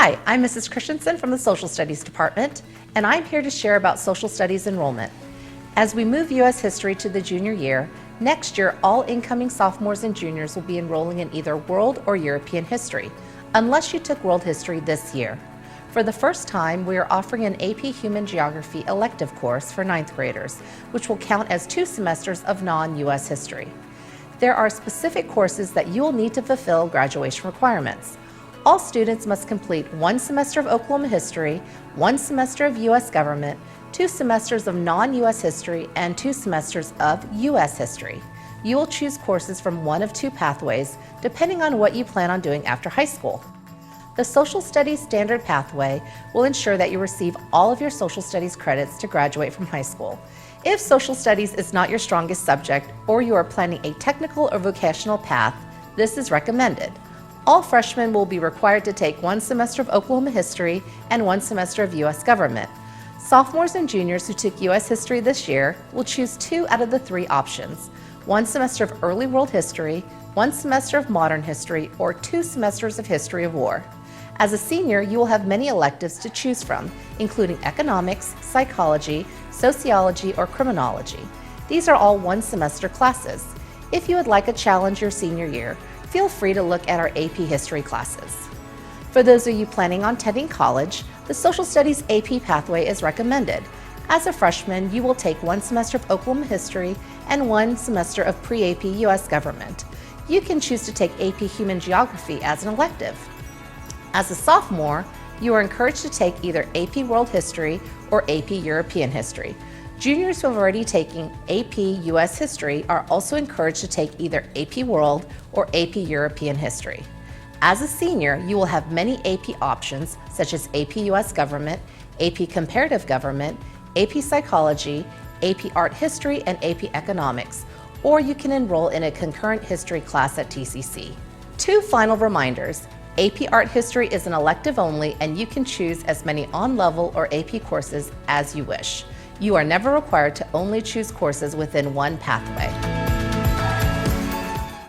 Hi, I'm Mrs. Christensen from the Social Studies Department, and I'm here to share about Social Studies enrollment. As we move U.S. history to the junior year, next year all incoming sophomores and juniors will be enrolling in either World or European history, unless you took World History this year. For the first time, we are offering an AP Human Geography elective course for 9th graders, which will count as 2 semesters of non-U.S. history. There are specific courses that you will need to fulfill graduation requirements. All students must complete 1 semester of Oklahoma history, 1 semester of U.S. government, 2 semesters of non-U.S. history, and 2 semesters of U.S. history. You will choose courses from one of 2 pathways, depending on what you plan on doing after high school. The Social Studies Standard Pathway will ensure that you receive all of your Social Studies credits to graduate from high school. If Social Studies is not your strongest subject, or you are planning a technical or vocational path, this is recommended. All freshmen will be required to take 1 semester of Oklahoma history and 1 semester of U.S. government. Sophomores and juniors who took U.S. history this year will choose 2 out of the 3 options: 1 semester of early world history, 1 semester of modern history, or 2 semesters of history of war. As a senior, you will have many electives to choose from, including economics, psychology, sociology, or criminology. These are all 1 semester classes. If you would like a challenge your senior year, feel free to look at our AP History classes. For those of you planning on attending college, the Social Studies AP pathway is recommended. As a freshman, you will take 1 semester of Oklahoma history and 1 semester of pre-AP U.S. government. You can choose to take AP Human Geography as an elective. As a sophomore, you are encouraged to take either AP World History or AP European History. Juniors who have already taken AP U.S. History are also encouraged to take either AP World or AP European History. As a senior, you will have many AP options such as AP U.S. Government, AP Comparative Government, AP Psychology, AP Art History, and AP Economics, or you can enroll in a concurrent history class at TCC. 2 final reminders. AP Art History is an elective only, and you can choose as many on-level or AP courses as you wish. You are never required to only choose courses within one pathway.